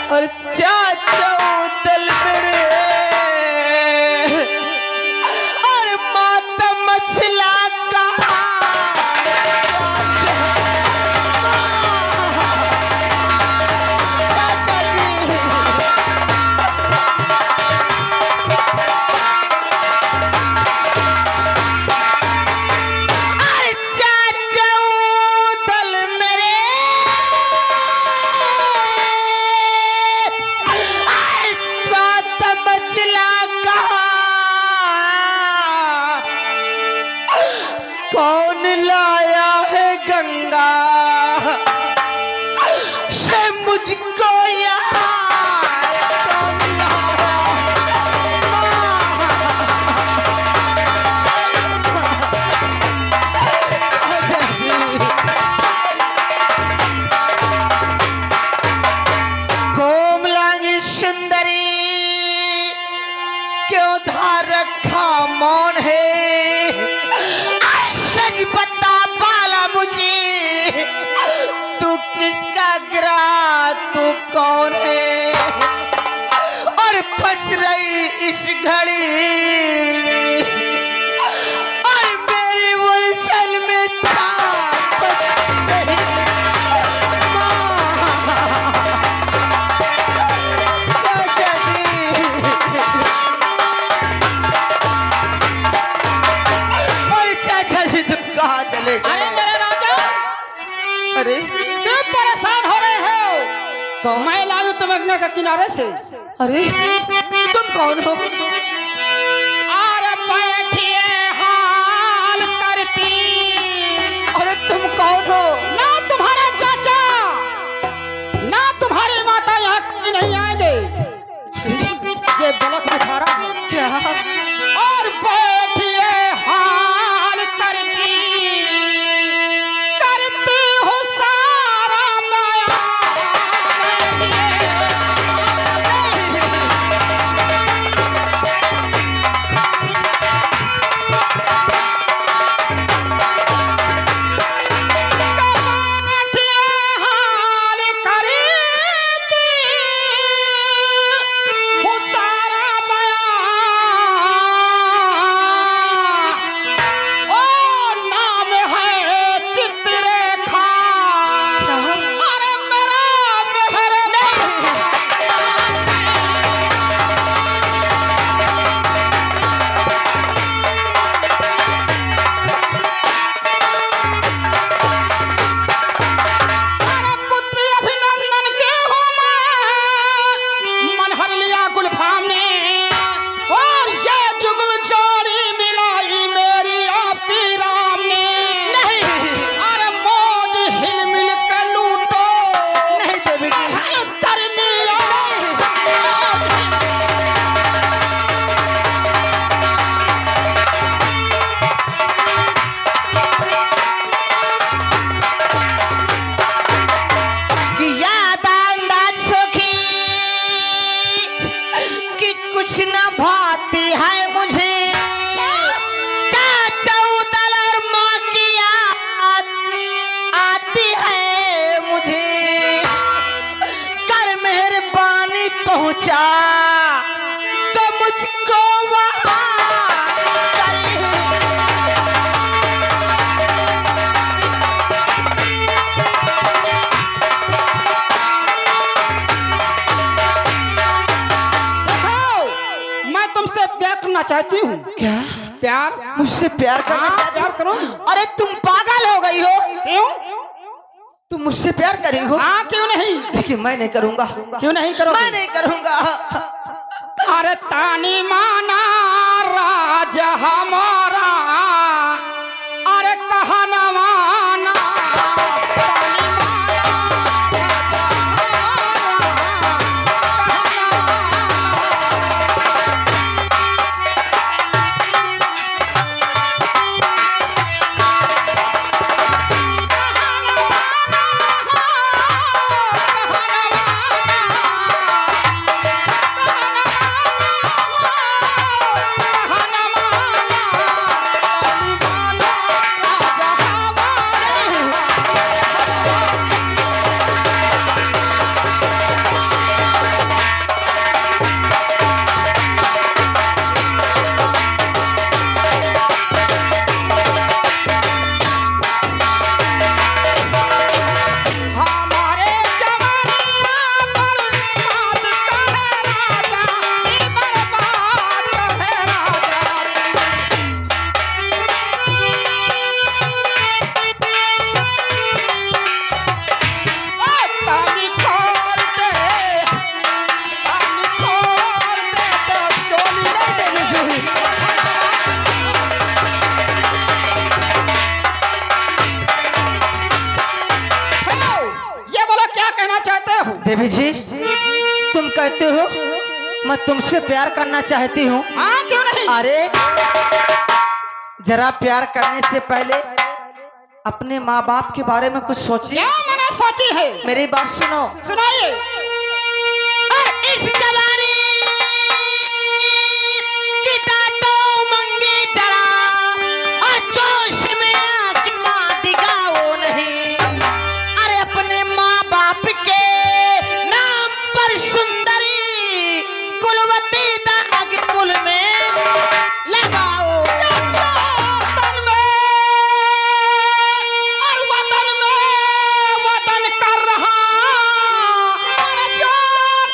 और चाचा दल मेरे और माता मछला कहा कौन लाया है गंगा से मुझको यहाँ कौन लाया कोमलांगी सुंदरी क्यों धार रखा मौन है सच बता पाला मुझे तू किसका गिरा तू कौन है और फंस रही इस घड़ी और मेरी उलझन में अरे मेरे राजा, अरे क्यों परेशान हो रहे हो? तो मैं लायूं तुम्हें गंगा के किनारे से। अरे तुम कौन हो? अरे बैठिए हाल करती। अरे तुम कौन हो? ना तुम्हारा चाचा ना तुम्हारी माता यहाँ नहीं आएंगे। ये बलक बुखारा है क्या? और बैठिए हाल करती करती हूँ सारा माया। पहुंचा तो मुझको वहां मैं तुमसे प्यार करना चाहती हूँ। क्या? प्यार? मुझसे प्यार करना चाहती? प्यार करो। अरे तुम पागल हो गई हो? क्यों? तुम मुझसे प्यार करी हो? हाँ, क्यों नहीं? लेकिन मैं नहीं करूंगा। क्यों नहीं करोगे? मैं नहीं करूंगा। अरे तानी माना राज हमारा, अरे कहा न माना। देवी जी, तुम कहते हो मैं तुमसे प्यार करना चाहती हूँ। हाँ क्यों नहीं? अरे जरा प्यार करने से पहले अपने माँ बाप के बारे में कुछ सोचिए। क्या मैंने सोची है? मेरी बात सुनो। सुनाइए। इस जवानी की डांटो मंगे जरा, और जोश में आके माँ दिगाओ नहीं। अरे अपने माँ बाप के नाम पर सुंदरी कुलवती दाग कुल में लगाओ। वतन में और वतन में वतन कर रहा और जोर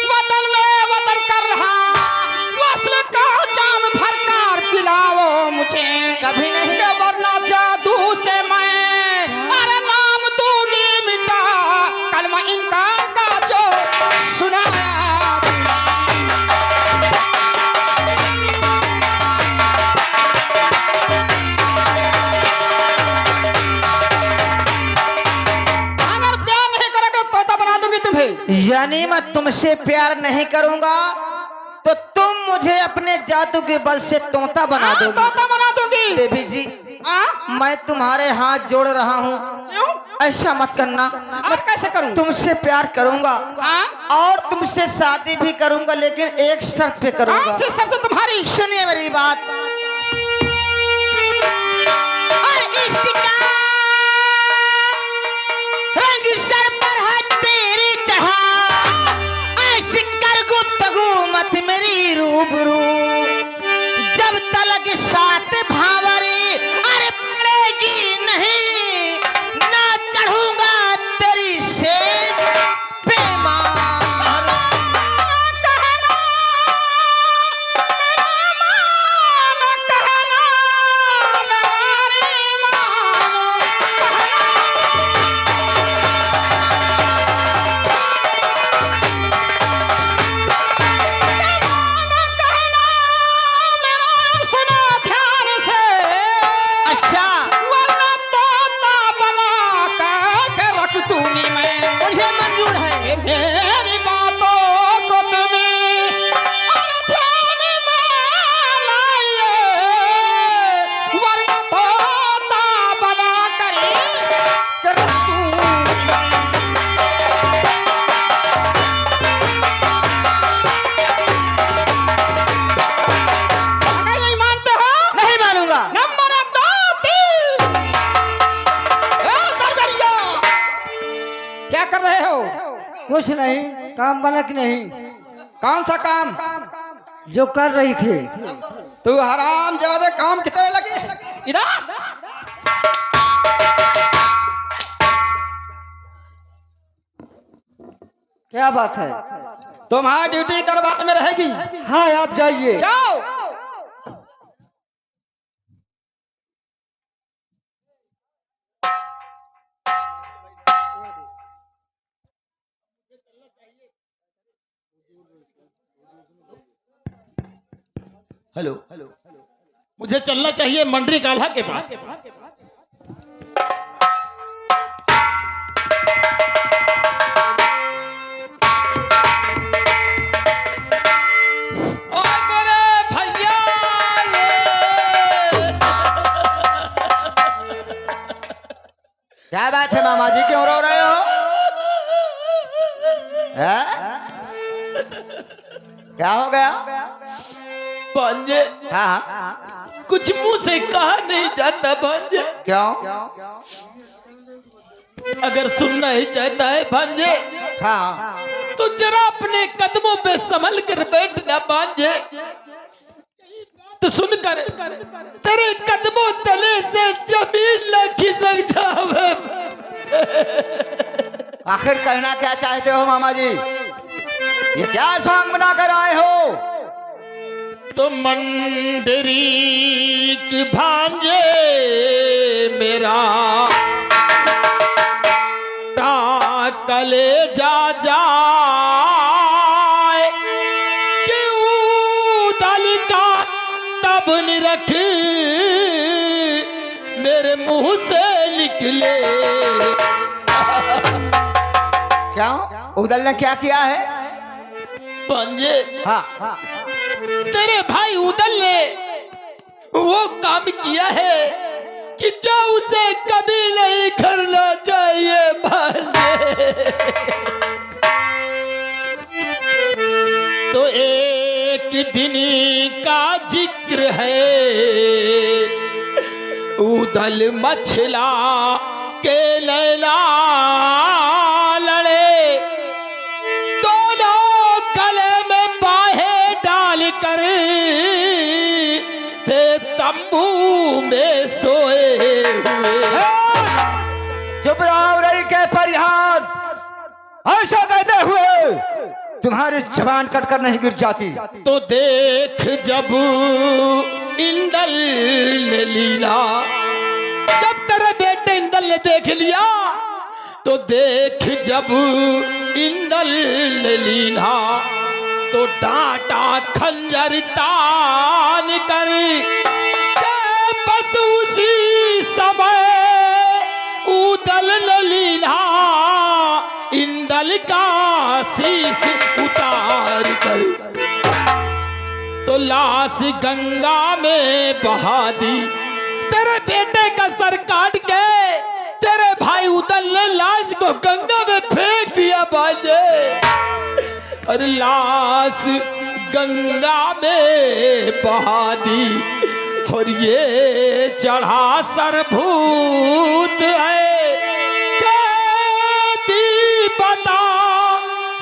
वतन में वतन कर रहा। वस्ल का जाम भरकर पिलाओ मुझे। कभी नहीं। ये वरना जादू से मैं अरे नाम दूंगी मिटा। कलमा इनकार का जो सुनाया अगर प्यार नहीं करोगे तोता बना दूंगी तुम्हें। यानी मैं तुमसे प्यार नहीं करूंगा तो तुम मुझे अपने जादू के बल से तोता बना हाँ, दोगी। तोता बना दूंगी। देवी जी, हाँ? मैं तुम्हारे हाथ जोड़ रहा हूँ, क्यों? ऐसा मत करना। और कैसे करूं? तुमसे प्यार करूंगा हाँ? और तुमसे शादी भी करूंगा, लेकिन एक शर्त पे करूंगा। कौन सी शर्त तुम्हारी? सुनिए मेरी बात। और इश्क का रंग सर पर है तेरी चढ़ा, ऐसी कर गुफ्तगू मत मेरी रूबरू। जब तलक साथ भावरी अरे पड़ेगी नहीं, ना चढ़ूंगा तेरी सेज पे मार। अच्छा, मुझे मंजूर है। मेरी बातों को तुम्हें और ध्यान में लाइए, वरना तोता बना कर अगर नहीं मानते हो नहीं मानूंगा। नंबर 2 3 दरबारिया क्या कर रहे हो? कुछ नहीं, काम बना कि नहीं? कौन सा काम? जो कर रही थी। तू हराम ज्यादा काम की तरह लगे इधर। क्या बात है? तुम्हारी ड्यूटी दरबार में रहेगी। हाँ आप जाइए। जाओ। हेलो, मुझे चलना चाहिए मंडरी काल्हा के पास। ओए मेरे भैया क्या बात है मामा जी, क्यों रो रहे हो? हैं? क्या हो गया? भांजे, हाँ, कुछ मुंह से कहा नहीं जाता भांजे। क्यों? अगर सुनना ही चाहता है भांजे हाँ, तो जरा अपने कदमों पे संभल कर बैठना भांजे। तो सुनकर तेरे कदमों तले से जमीन न खिसक जावे। आखिर कहना क्या चाहते हो मामा जी? ये क्या सॉन्ग बना कर आए हो? तो मंडरी की भांजे मेरा कले जा जाए क्यों दल का निकले। क्या उदल ने क्या किया है? पंजे हाँ तेरे भाई उदल ने वो काम किया है कि जो उसे कभी नहीं करना चाहिए भांजे। तो एक दिन का जिक्र है, उदल मछला के लैला लड़े, दोनों गले में बाहें डालकर थे तंबू में सोए हुए। चुप रहो रही के परिहार, ऐसा कहते हुए तुम्हारी जबान कटकर नहीं गिर जाती। तो देख जब इंदल ने लीला, जब तेरे बेटे इंदल ने देख लिया, तो देख जब इंदल ने लीला, तो डांटा खंजर तान कर के बस उसी समय उदल ने लीला इंदल का शीश उतार कर, तो लाश गंगा में बहा दी। तेरे बेटे का सर काट के तेरे भाई उदल ने लाश को गंगा में फेंक दिया बाजे। और लाश गंगा में बहा दी, और ये चढ़ा सरभूत है। कहती बता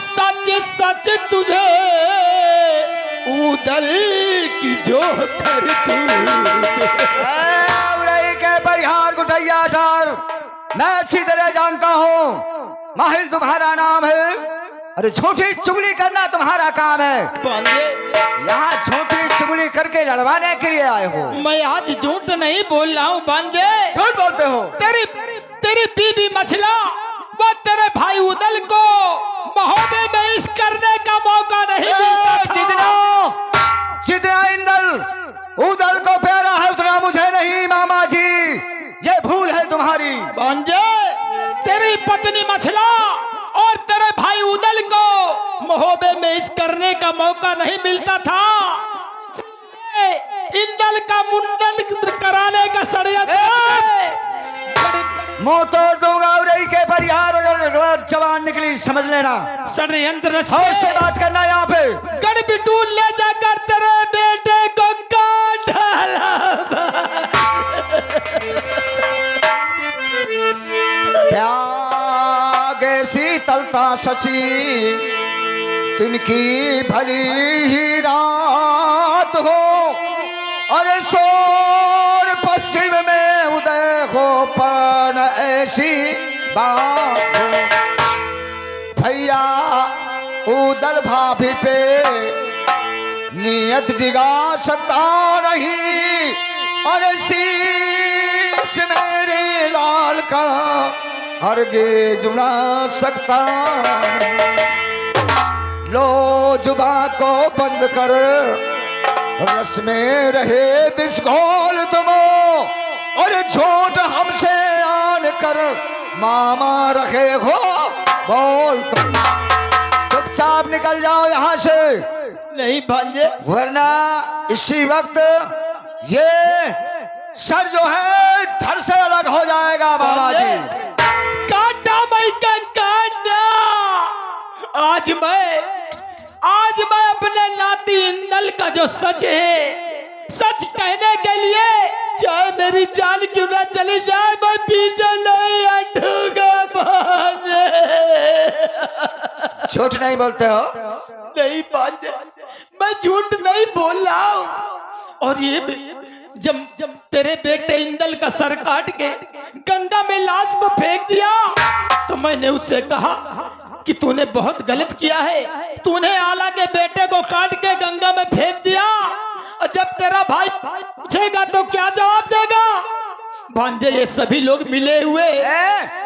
सच सच तुझे उदल की जो कर तू। उरई के परिहार गुठैया ठार, मैं अच्छी तरह जानता हूँ माहिल तुम्हारा नाम है, अरे झूठी चुगली करना तुम्हारा काम है। यहाँ झूठी चुगली करके लड़वाने के लिए आए हो। मैं आज झूठ नहीं बोल रहा हूँ बांजे। झूठ बोलते हो। तेरी बीबी मछला वो तेरे भाई उदल को महोबे में इस करने का मौका नहीं मिलता था। जितना इंदल उदल को प्यारा है उतना मुझे नहीं मामा जी, ये भूल है तुम्हारी। बांजे तेरी पत्नी मछला और तेरे भाई उदल को महोबे में इस करने का मौका नहीं मिलता था। इंदल का मुंडन कराने का षड्यंत्र मुंह तोड़ दूंगा उरई के परिहार, अगर जवान निकली समझ लेना। षड्यंत्र से बात करना यहाँ पे। गढ़ बिटूल ले जाकर तेरे बेटे को काट डाला। त्यागे शीतलता शशि तिनकी भली ही रात हो, अरे सोर पश्चिम में उदय हो पर ऐसी बात हो। भैया उदल भाभी पे नियत डिगा सकता नहीं, अरे शीश मेरे लाल का हरगे जुड़ा सकता। लो जुबा को बंद कर, रस में रहे बिस्घोल तुम, और झूठ हमसे आन कर मामा रखे हो बोल। चुपचाप निकल जाओ यहाँ से। नहीं भांजे, वरना इसी वक्त ये सर जो है धड़ से अलग हो जाएगा बाबा जी। काटा मैं का काटा। आज मैं अपने नाती इंदल का जो सच है, सच कहने के लिए चाहे मेरी जान क्यों ना चली जाए, मैं पीछे नहीं हटूंगा भांजे। झूठ नहीं बोलते हो? नहीं भांजे, मैं झूठ नहीं बोल रहा हूँ। और ये जब तेरे बेटे इंदल का सर काट के गंगा में लाश को फेंक दिया, तो मैंने उससे कहा कि तूने बहुत गलत किया है, तूने आला के बेटे को काट के गंगा में फेंक दिया। और जब तेरा भाई पूछेगा तो क्या जवाब देगा? भांजे ये सभी लोग मिले हुए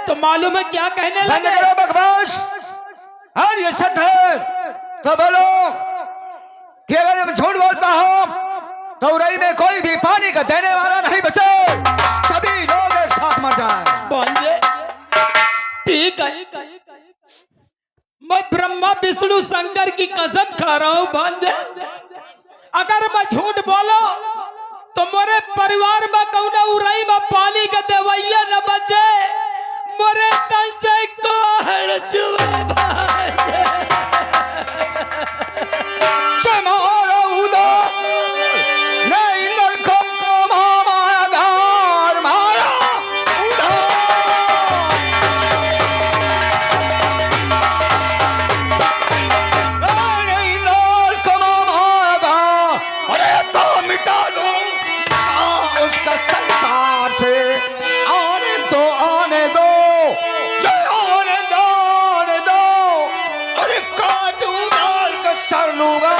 तो मालूम है क्या कहने लगे? करो बकवास। और ये सत्य है तो बोलो कि अगर मैं झूठ बोलता हूँ तो उरई में कोई भी पानी का देने वाला नहीं बचे, सभी लोग एक साथ मर जाएं। मैं ब्रह्मा विष्णु शंकर की कसम खा रहा हूँ भांजे, अगर मैं झूठ बोलो तो मोरे परिवार में कौना उड़ाई में पानी का देवैया न बचे, मोरे तन से कोहड़ चुए भांजे। चमारा उदा नहीं नलको माया गार मारा उदा नहीं नलको माया गार, अरे तो मिटा दो उसका संसार से, आने दो जो आने दो, अरे काट उदार का सर लूंगा।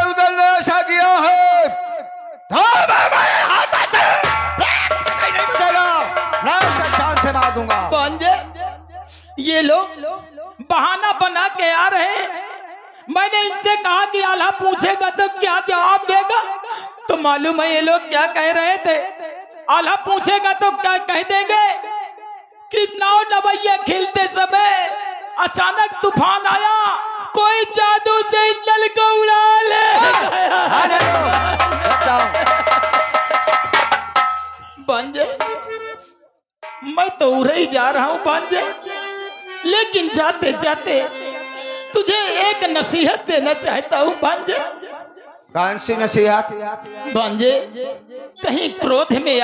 उधर ने ऐसा किया है तो मैं मेरे हाथों से कहीं नहीं बचेगा, मैं उसे जान से मार दूंगा। भांजे ये लोग बहाना बना के आ रहे हैं। मैंने इनसे कहा कि आल्हा पूछेगा तो क्या जवाब देगा, तो मालूम है ये लोग क्या कह रहे थे? आल्हा पूछेगा तो क्या कह देंगे कि नाव नवैया खेलते समय अचानक तूफान आया, कोई जादू से नल को उड़ा ले। आने दो, रुक जाओ। भांजे मैं तो उड़े ही जा रहा हूँ भांजे, लेकिन जाते जाते तुझे एक नसीहत देना चाहता हूँ भांजे। कौन सी नसीहत? भांजे कहीं क्रोध में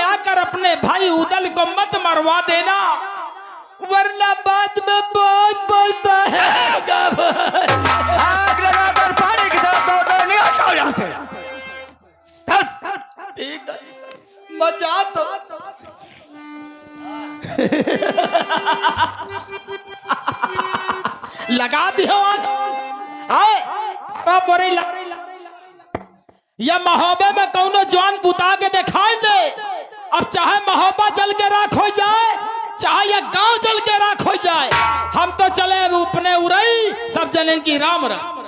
आकर अपने भाई उदल को मत मरवा देना, वरना बाद में बहुत पछता है। आग लगाकर पानी की तरफ दौड़ दो, निकल जाओ यहाँ से। ठीक है, मजा तो लगा दियो आग। आए मोरे या महोबे में कौनो जवान बुता के दिखाई दे। अब चाहे महोबा जल के राख हो जाए, चाहे या गांव जल के राख हो जाए, हम तो चले अपने उड़ई, सब जने की राम राम।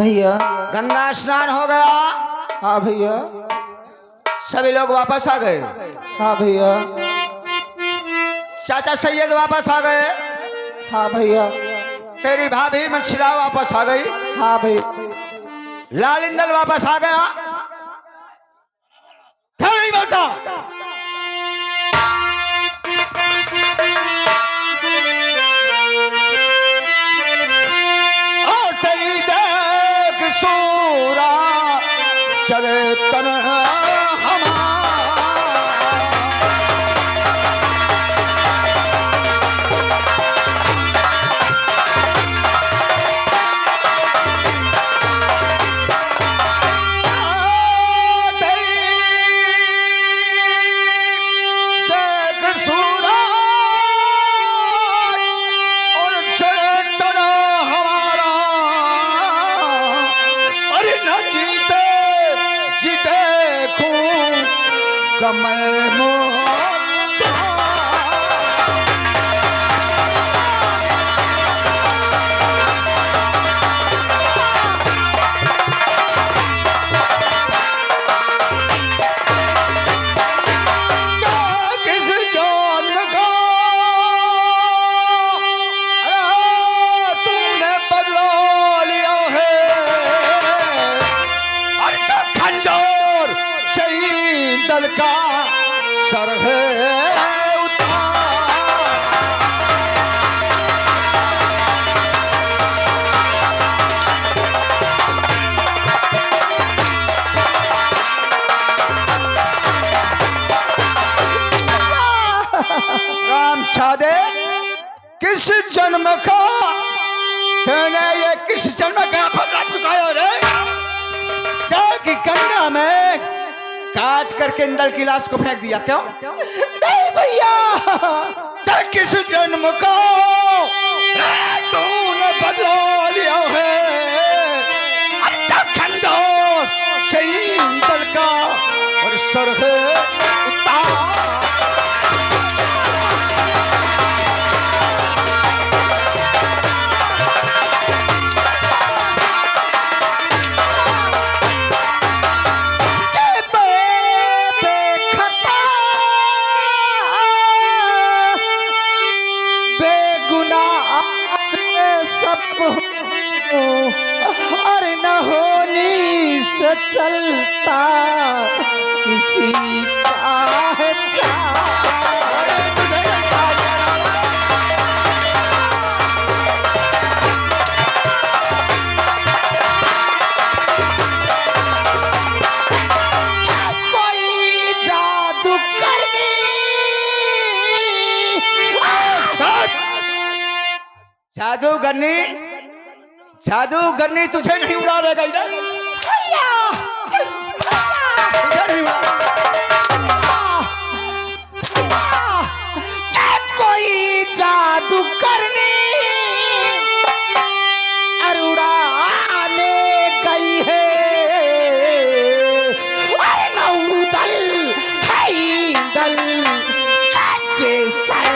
भैया। गंगा स्नान हो गया, हाँ भैया। सभी लोग वापस आ गए। हाँ भैया। चाचा सैयद वापस आ गए, हाँ भैया। तेरी भाभी मछला वापस आ गई, हाँ भैया। लाल इंदल वापस आ गया। क्यों नहीं बोलता? और तेरी देख सूरा चले तन हमारा। दल का सर है राम छादे किस जन्म का तूने ये किस जन्म का पकड़ा चुका है रे? जाके गंगा में काट करके इंदल की लाश को फेंक दिया। क्यों? नहीं भैया। किस जन्म को तूने बदला लिया है? अच्छा खंजर सही इंदल का और सर है उतार। अरे न होली से चलता किसी का है कोई जादू करनी। जादूगरनी तुझे नहीं उड़ा देगा इधर। तुझे नहीं उड़ा। कोई जादू करनी अरुड़ाने गई है। अरे नौदल है दल के सर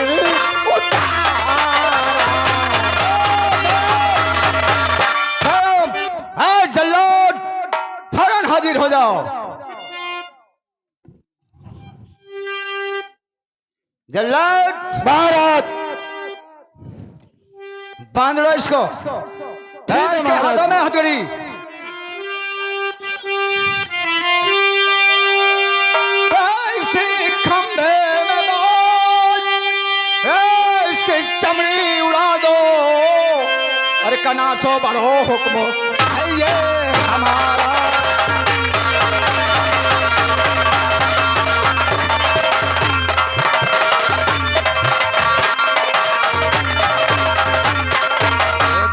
जल्लाद फौरन हाजिर हो जाओ। जल्लाद भारत बांध लो इसको। इसके हाथों में हथकड़ी। इसी खंभे में बांध, इसकी चमड़ी उड़ा दो। अरे कनासो बढ़ो हुक्म ये हमारा।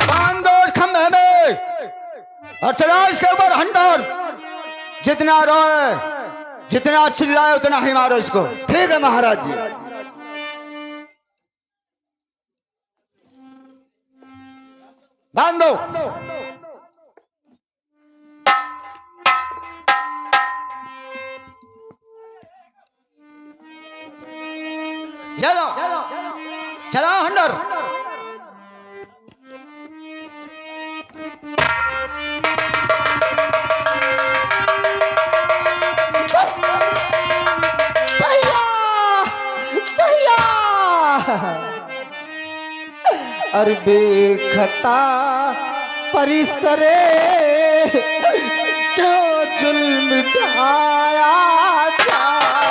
बांध दो इस खंभे में और चलाओ इसके ऊपर हंटर। जितना रोए जितना चिल्लाए उतना ही मारो इसको। ठीक है महाराज जी। बांध दो। चलो चलो हंडर। अरे बेखता परिस्तरे क्यों जुल्म ढाया जा रहा।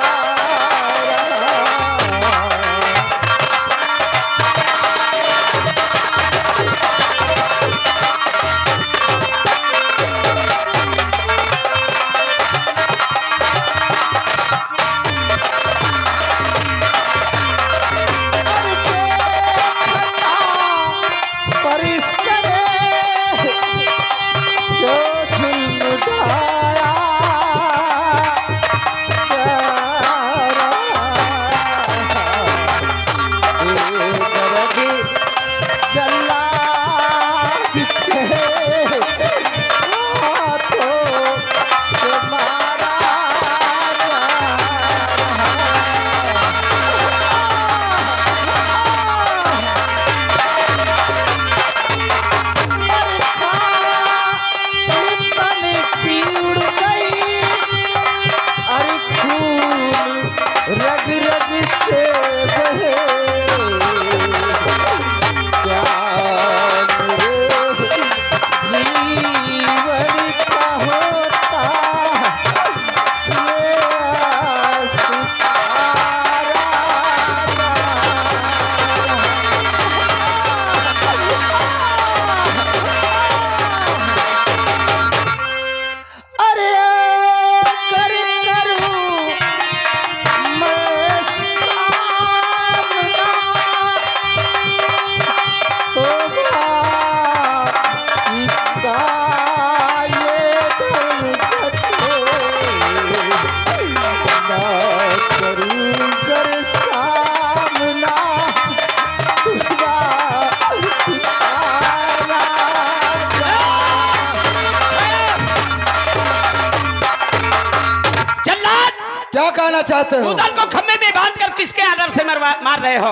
क्या कहना चाहते हो? उदल को खम्भे में बांध कर किसके आदर से मार रहे हो?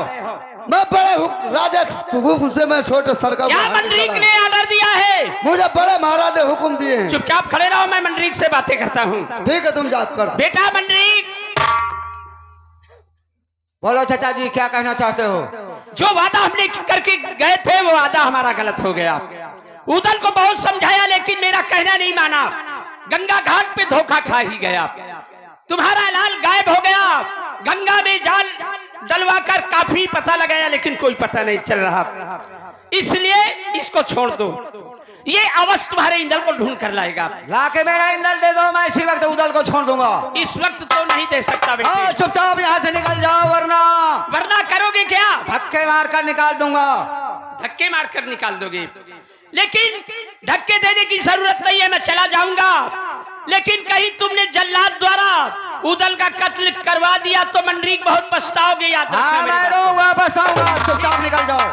मैं बड़े राजा हुक्म से मैं छोटे सरकार क्या मंडरीक ने आर्डर दिया है? मुझे बड़े महाराज ने हुक्म दिए हैं। चुपचाप खड़े रहो, मैं मंडरीक से बातें करता हूँ। ठीक है, तुम जात कर। बेटा मंडरीक, बोलो चाचा जी, क्या कहना चाहते हो? जो वादा हमने करके गए थे वो वादा हमारा गलत हो गया। उदल को बहुत समझाया लेकिन मेरा कहना नहीं माना। गंगा घाट पे धोखा खा ही गया। तुम्हारा लाल गायब हो गया। गंगा में जाल डलवाकर काफी पता लगाया लेकिन कोई पता नहीं चल रहा। इसलिए इसको छोड़ दो। ये अवश्य तुम्हारे इंदल को ढूंढ कर लाएगा। लाके मेरा इंदल दे दो, मैं इसी वक्त उदल को छोड़ दूंगा। इस वक्त तो नहीं दे सकता बेटे। चुपचाप यहाँ से निकल जाओ, वरना करोगे क्या? धक्के मार कर निकाल दूंगा। धक्के मारकर निकाल दोगे, लेकिन धक्के देने की जरूरत नहीं है, मैं चला जाऊंगा। लेकिन कहीं तुमने जल्लाद द्वारा उदल का कत्ल करवा दिया तो मंडरीक बहुत पछताओगे। याद रखना। मैं रोऊंगा, पछताऊंगा। चुपचाप निकल जाओ।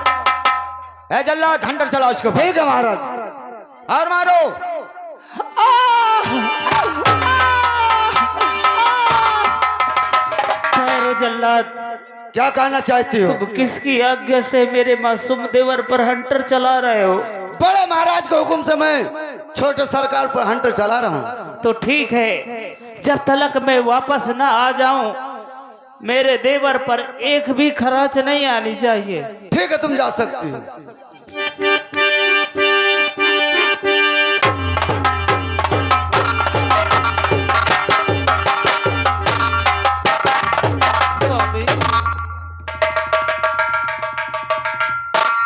ए जल्लाद, घंटर चलाओ इसको। ठीक है महाराज। और मारो। जल्लाद, क्या कहना चाहती हो? तुम किसकी आज्ञा से मेरे मासूम देवर पर हंटर चला रहे हो? बड़े महाराज के हुक्म से मैं छोटे सरकार पर हंटर चला रहा हूँ। तो ठीक है, जब तक मैं वापस न आ जाऊं मेरे देवर पर एक भी खराच नहीं आनी चाहिए। ठीक है, तुम जा सकती हो।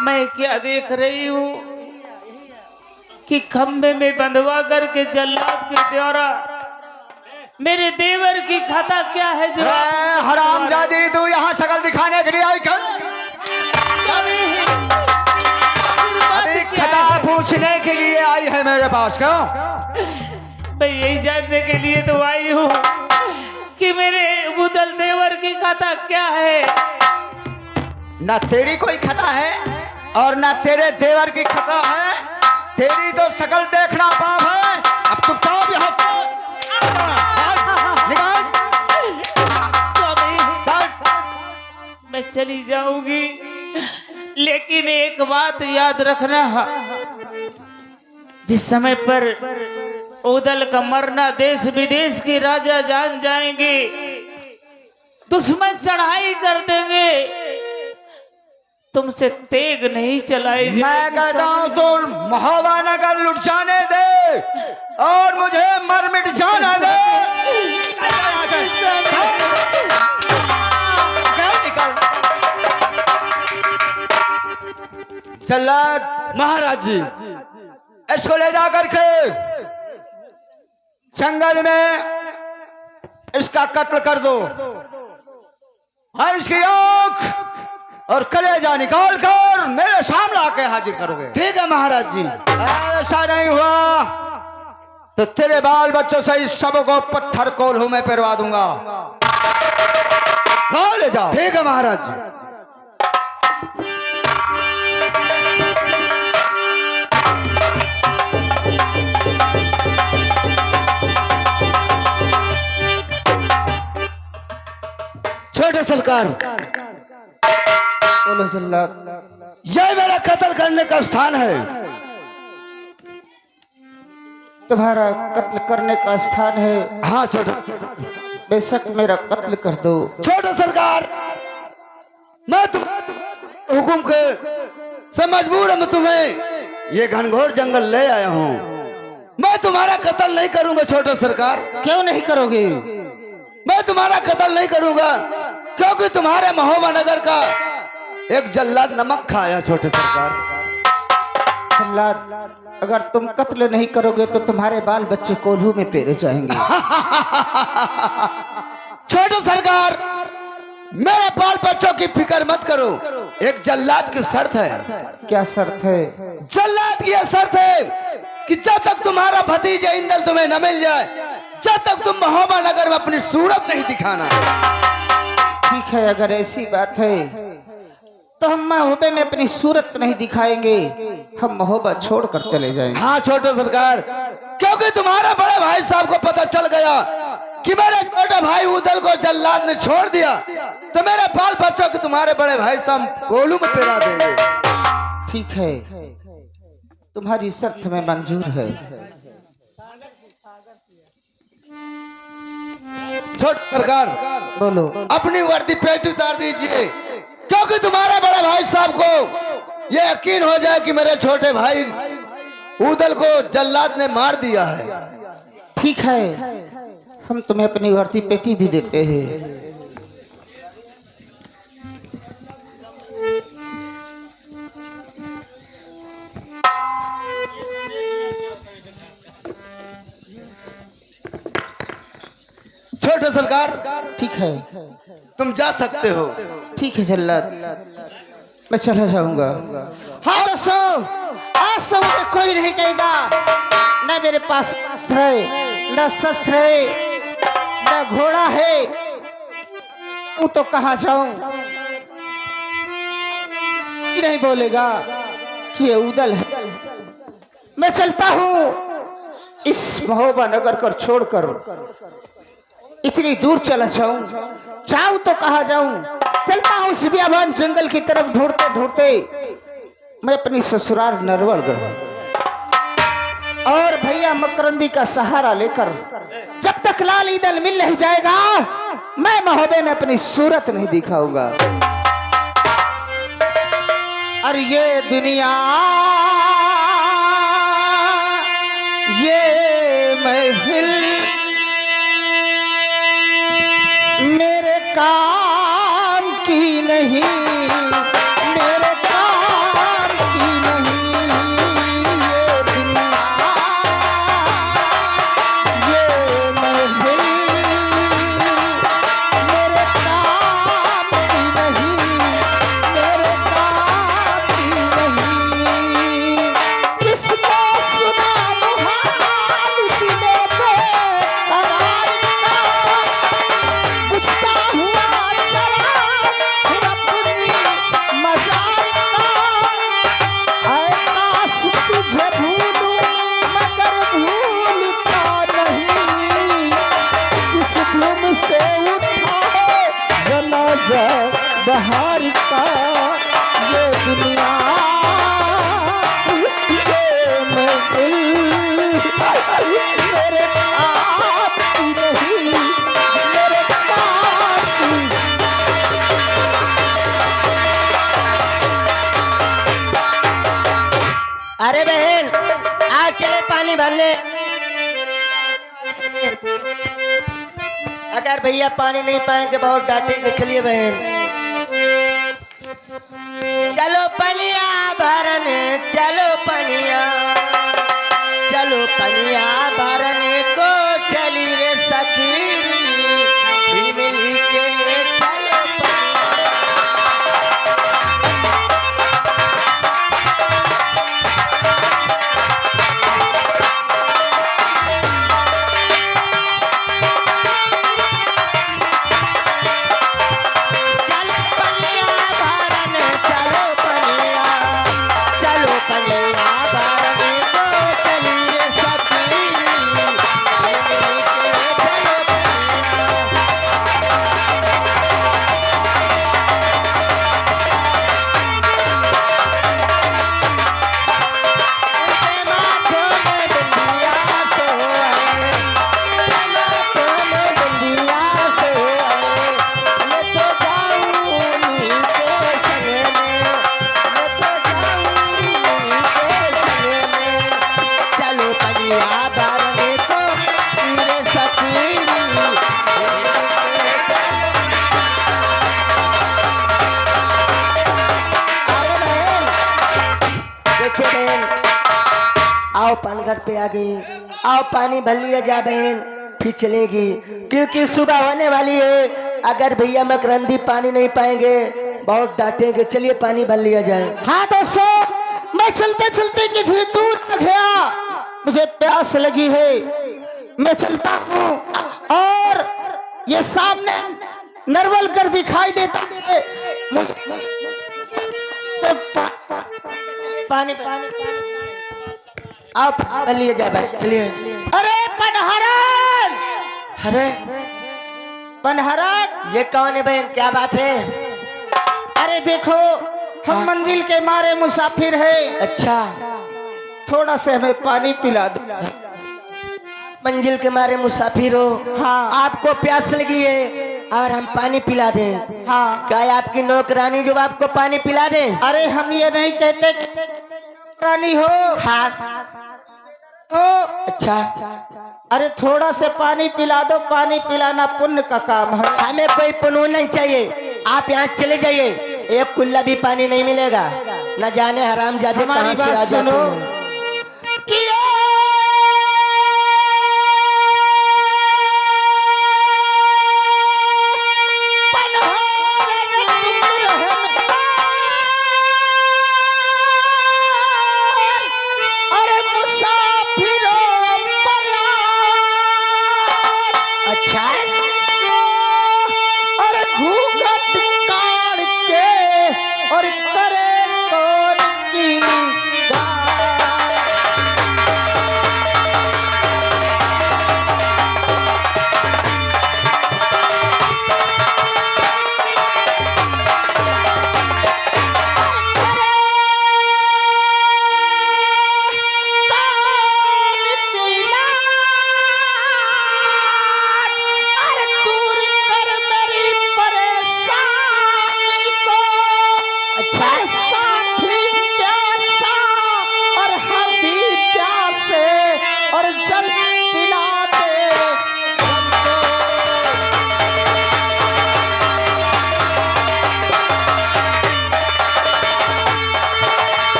मैं क्या देख रही हूँ कि खंबे में बंधवा करके जल्लाद के द्वारा मेरे देवर की खाता क्या है? जो हरामजादी, तू यहाँ शक्ल दिखाने के लिए आई कर? अभी खता पूछने के लिए आई है मेरे पास क्यों? मैं यही जानने के लिए तो आई हूँ कि मेरे उदल देवर की खाता क्या है। ना तेरी कोई खता है और ना तेरे देवर की खता है। तेरी तो शक्ल देखना पाप है। अब चुपचाप यहाँ से निकाल। मैं चली जाऊंगी, लेकिन एक बात याद रखना, जिस समय पर उदल का मरना देश विदेश के राजा जान जाएंगे, दुश्मन चढ़ाई कर देंगे, तुमसे तेग नहीं चलाई मैं कहता हूँ तू महोबा नगर लुट जाने दे और मुझे मर मिट जाने दे। जल्लाद महाराज जी, इसको ले जा करके जंगल में इसका कत्ल कर दो और इसकी आंख और कलेजा निकाल कर मेरे सामने आके हाजिर करोगे। ठीक है महाराज जी। ऐसा नहीं हुआ तो तेरे बाल बच्चों से इस सब को पत्थर कोल्हू में पिरवा दूंगा। ले जाओ। ठीक है महाराज जी। छोटे सरकार, बोलो जल्लाद। यह मेरा कत्ल करने का स्थान है। तुम्हारा कत्ल करने का स्थान है। हाँ छोटा, बेशक मेरा कत्ल कर दो। छोटे सरकार, मैं तुम हुकुम के से मजबूर मैं तुम्हें ये घनघोर जंगल ले आया हूँ। मैं तुम्हारा कत्ल नहीं करूंगा छोटे सरकार। क्यों नहीं करोगे? मैं तुम्हारा कत्ल नहीं करूंगा क्योंकि तुम्हारे महोबा नगर का एक जल्लाद नमक खाया छोटे सरकार। जल्लाद, अगर तुम कत्ल नहीं करोगे तो तुम्हारे बाल बच्चे कोल्हू में पेरे जाएंगे। छोटे सरकार, मेरे बाल बच्चों की फिक्र मत करो। एक जल्लाद की शर्त है। क्या शर्त है? जल्लाद की यह शर्त है कि जब तक तुम्हारा भतीजा इंदल तुम्हें न मिल जाए, जब तक तुम महोबा नगर में अपनी सूरत नहीं दिखाना। ठीक है, अगर ऐसी बात है तो हम महोबे में अपनी सूरत नहीं दिखाएंगे, हम महोबा छोड़कर चले जाएंगे। हाँ छोटे सरकार, क्योंकि तुम्हारे बड़े भाई साहब को पता चल गया कि मेरे छोटे भाई उदल को जल्लाद ने छोड़ दिया, तो मेरे बाल बच्चों के तुम्हारे बड़े भाई साहब गोलू में पिला देंगे। ठीक है, तुम्हारी शर्त में मंजूर है। छोटे सरकार, बोलो। अपनी वर्दी पेट उतार दीजिए, क्योंकि तुम्हारे बड़े भाई साहब को यह यकीन हो जाए कि मेरे छोटे भाई उदल को जल्लाद ने मार दिया है। ठीक है, हम तुम्हें अपनी वर्दी पेटी भी देते हैं। छोटे सरकार, ठीक है, तुम जा सकते हो। ठीक है जल्लाद, मैं चला जाऊंगा। हाँ दोस्तों, आज से मुझे कोई नहीं कहेगा न मेरे पास अस्त्र है, न शस्त्र है, न घोड़ा है, तू तो कहाँ जाऊं? नहीं बोलेगा कि ये उदल है। मैं चलता हूँ इस महोबा नगर को छोड़कर, इतनी दूर चला जाऊं, चाहूं तो कहा जाऊं। चलता हूं इस बियाबान जंगल की तरफ, ढूंढते ढूंढते मैं अपनी ससुराल नरवलगढ़ और भैया मकरंदी का सहारा लेकर, जब तक लाल ईदल मिल नहीं जाएगा, मैं महोबे में अपनी सूरत नहीं दिखाऊंगा। और ये दुनिया, ये महफिल मेरे काम की नहीं, मेरे काम की नहीं। ये दुनिया, ये महफिल मेरे काम की नहीं, मेरे काम की नहीं। किसको सुना मुहाल दिलों पे करार का, बुझता हुआ चराग अपनी मजार का। ऐ काश तुझे भूलूं मगर भूलता नहीं, किस धुन से उठा है जनाजा बहार का। ये दुनिया, ये महफिल मेरे आप की नहीं, मेरे आप की। पानी भरने। अगर भैया पानी नहीं पाएंगे बहुत डांटेंगे। चलिए बहन, चलो पनिया भरने, चलो पनिया, चलो पनिया भरने को चली रे सखी, मिल मिल के चलो आओ पानघर पे आ गई। आओ पानी भर लिया जा बहन, फिर चलेगी क्योंकि सुबह होने वाली है। अगर भैया मकरंदी पानी नहीं पाएंगे बहुत डांटेंगे। चलिए पानी भर लिया जाए। हाँ दोस्तों, मैं चलते चलते कितनी दूर आ गया, मुझे प्यास लगी है। मैं चलता हूँ और ये सामने नरवल कर दिखाई देता है मुझे। पानी आप लिए जाए भाई, चलिए। अरे पनहरन, अरे पनहरन, ये कौन है बहन, क्या बात है? अरे देखो हम मंजिल के मारे मुसाफिर है। अच्छा, थोड़ा से हमें पानी पिला दो। मंजिल के मारे मुसाफिर हो? हाँ। आपको प्यास लगी है और हम पानी पिला दें? हाँ। क्या आपकी नौकरानी जो आपको पानी पिला दे? अरे हम ये नहीं कहते कि नौकरानी हो। हाँ हो। अच्छा, अरे थोड़ा से पानी पिला दो। पानी पिलाना पुण्य का काम है। हमें कोई पुण्य नहीं चाहिए, आप यहाँ चले जाइए। एक कुल्ला भी पानी नहीं मिलेगा। न जाने हराम जादे हमारी बात सुनो।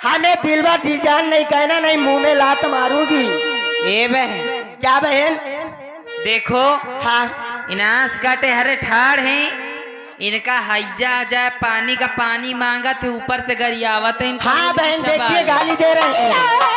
हमें दिलवा जी जान नहीं कहना, नहीं मुंह में लात मारूंगी। ए बहन, क्या बहन? देखो हाँ, इनास काटे हरे ठाड़ हैं, इनका हैजा जाए पानी का पानी मांगा थे, ऊपर से गरियावत है। हाँ बहन देखिए गाली दे रहे हैं।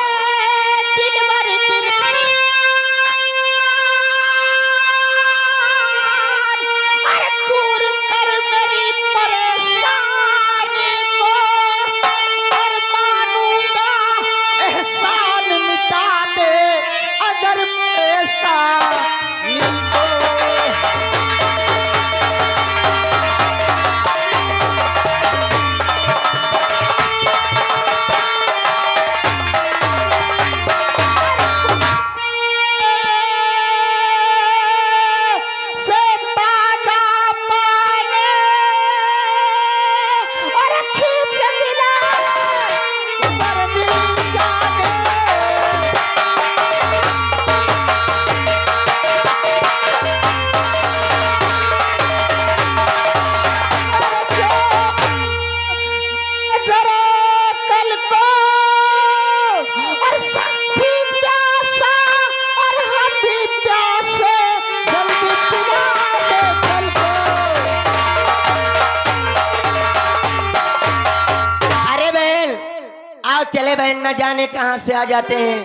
चले बहन, न जाने कहाँ से आ जाते हैं।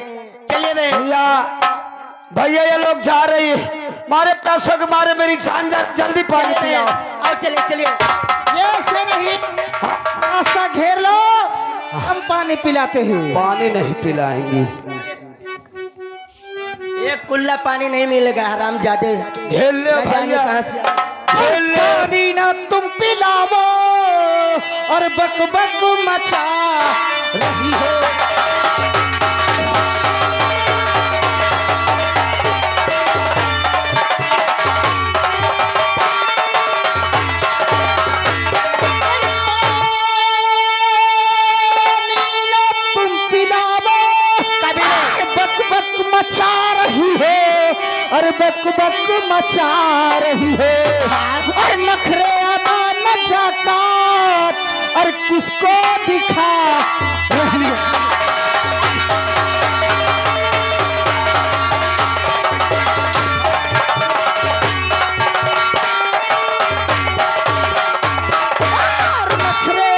चलिए बहन। भैया भैया ये लोग जा रही है, मारे पैसों के मारे मेरी जान जल्दी पानी चलिए पिलाओ। बहन, आओ चलिए चलिए। ये से नहीं, ऐसा घेर लो, हम पानी पिलाते हैं। पानी नहीं पिलाएंगी। एक कुल्ला पानी नहीं मिलेगा, हरामजादे। घेर ले न जाने भैया, कहाँ से घेर ले। पानी ना तुम पिलावो और बक बक मचा रही हो। मचा रही हो और बक बक मचा रही हो, और नखरे अदा न जाकात और किसको दिखा रही हो। और नखरे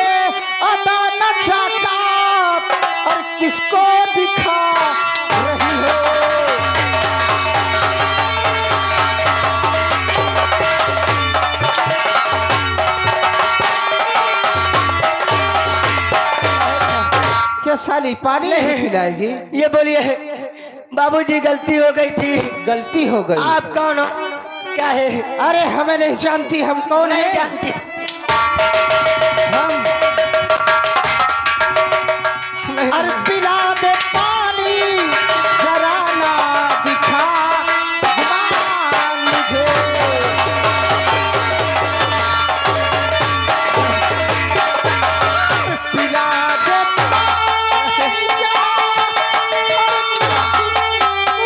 अदा न जाकात और किसको दिखा रही हो। क्या साली पानी नहीं पिलाएगी? ये बोलिए बाबूजी, गलती हो गई थी। गलती हो गई। आप कौन हो? क्या है? अरे हमें नहीं जानती, हम कौन नहीं है? जानती। हम अरे पिला दे पानी, जरा ना दिखा मुझे। पिला दे पानी,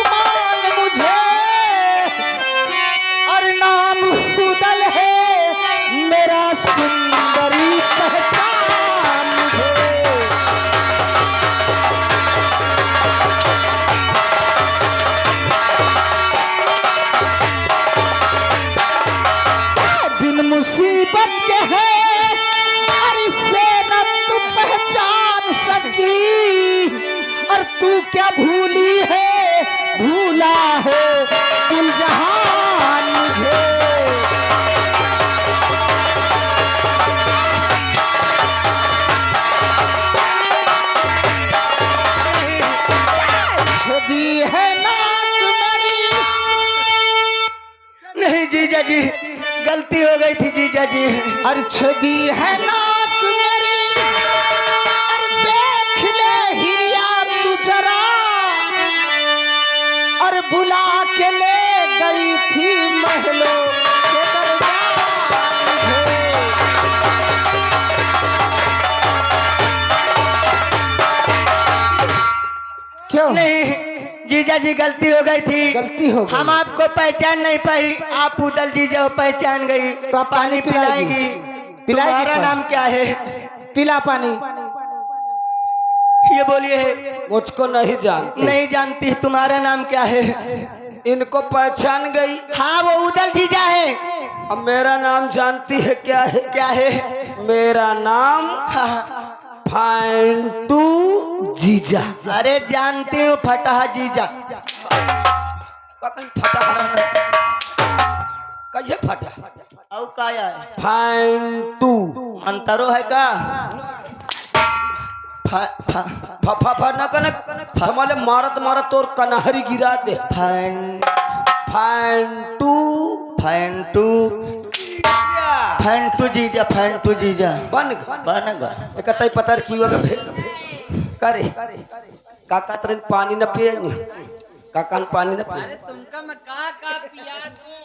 मान मुझे, और नाम उदल है मेरा, सुंदरी पहचान मुझे। दिन मुसीबत के है और इससे न तू पहचान सकी, और तू क्या भूली है, भूला है दिल जहान मुझे। छदी है नाक मेरी। नहीं जीजा जी, गलती हो गई थी जीजा जी। और छदी है नाक मेरी, और देख ले हिरिया तू जरा, और बुला के ले गई थी महलों के दरबार मुझे। क्यों? नहीं जीजा जी, गलती हो गई थी। गलती हो गई। हम आपको पहचान नहीं पाई, आप उदल जीजा को पहचान गई। तो आप पानी पिलाएगी? पिलाएगी तुम्हारा पानी? नाम क्या है? पिला पानी। ये बोलिए। मुझको नहीं जानती। नहीं जानती। तुम्हारा नाम क्या है? इनको पहचान गई। हाँ, वो उदल जीजा है। अब मेरा नाम जानती है क्या है? क्या है? मेरा नाम हाँ, फांटू जीजा। अरे जानती हूँ, फटा जीजा। कैसे फटा? औ काया है? फांटू अंतरो है का? फफा न कने हमारे मारत मारत तोर कनहरी गिरा दे। फांटू फैंटू फैंटू जीजा, फैंटू जीजा बन बनेगा। एकतई पतर की होगा करे काका तरन पानी न पिए काका पानी न पिए। तुमका मैं का पिया दूं?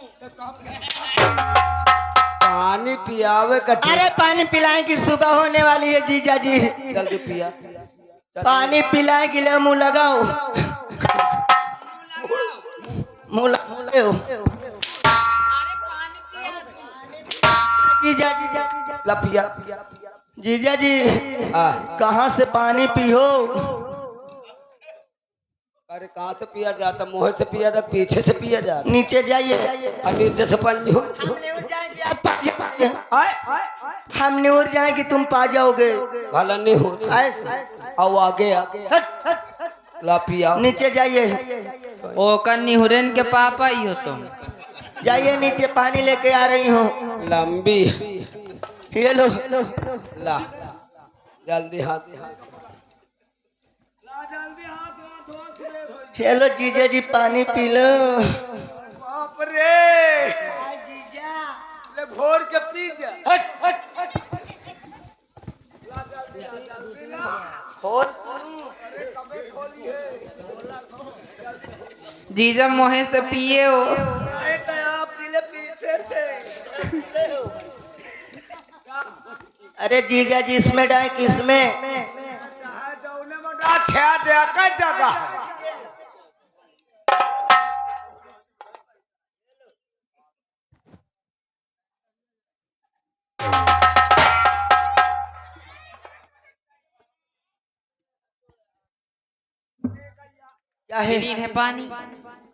पानी पियावे का। अरे पानी पिलाएं कि सुबह होने वाली है जीजा जी। जल्दी पिया। पानी पिलाएं कि ले मुँह लगाओ। मुँह लगाओ जीजा जीजा ला पिया। जीजा जी, कहाँ से पानी पियो? अरे कहाँ से पिया जाता? मुँह से पिया जाता, पीछे से पिया जाता, नीचे जाइए। और नीचे से पंजो। हमने और जाएंगे तुम पा जाओगे। भला नहीं हो आओ आगे ला पिया। नीचे जाइए, ओ कन्नी हुरैन के पापा ही हो तुम। जाइए नीचे, पानी लेके आ रही हूँ। लंबी ये लो। ला जल्दी हाथ। चलो जीजा जी पानी पी लो। बाप रे ले घोर के पी जा। जीजा मोहे से पिए हो। पीछे थे। अरे जीजा जी इसमें डाल किसमें? छा दे का जगह है। क्या है? है पानी।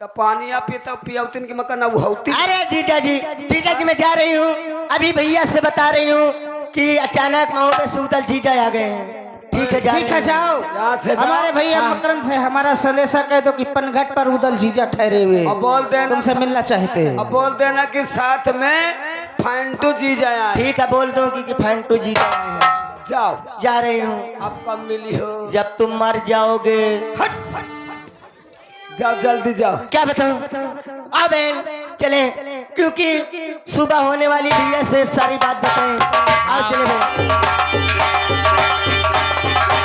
तो पानी आप पीता पियाउतिन की मका ना उहौती। अरे जीजा जी मैं जा रही हूँ। अभी भैया से बता रही हूँ कि अचानक मऊ पे सूतल जीजा आ गए हैं। ठीक है ठीक है जाओ। यहाँ से जाओ। हमारे भैया मकरन से हमारा संदेशा कह दो कि पनघट पर उदल जीजा ठहरे हुए अब बोल देना, तुमसे मिलना चाहते हैं। अब बोल देना कि साथ में फंटू जी जाया। ठीक है बोल दूंगी कि फंटू जीजा आए हैं। जाओ, जा रही हूँ। अब कब मिली हो? जब तुम मर जाओगे। जाओ जल्दी जाओ। क्या बताऊं? अब चले, क्योंकि सुबह होने वाली भैया से सारी बात बताएं। आओ चले।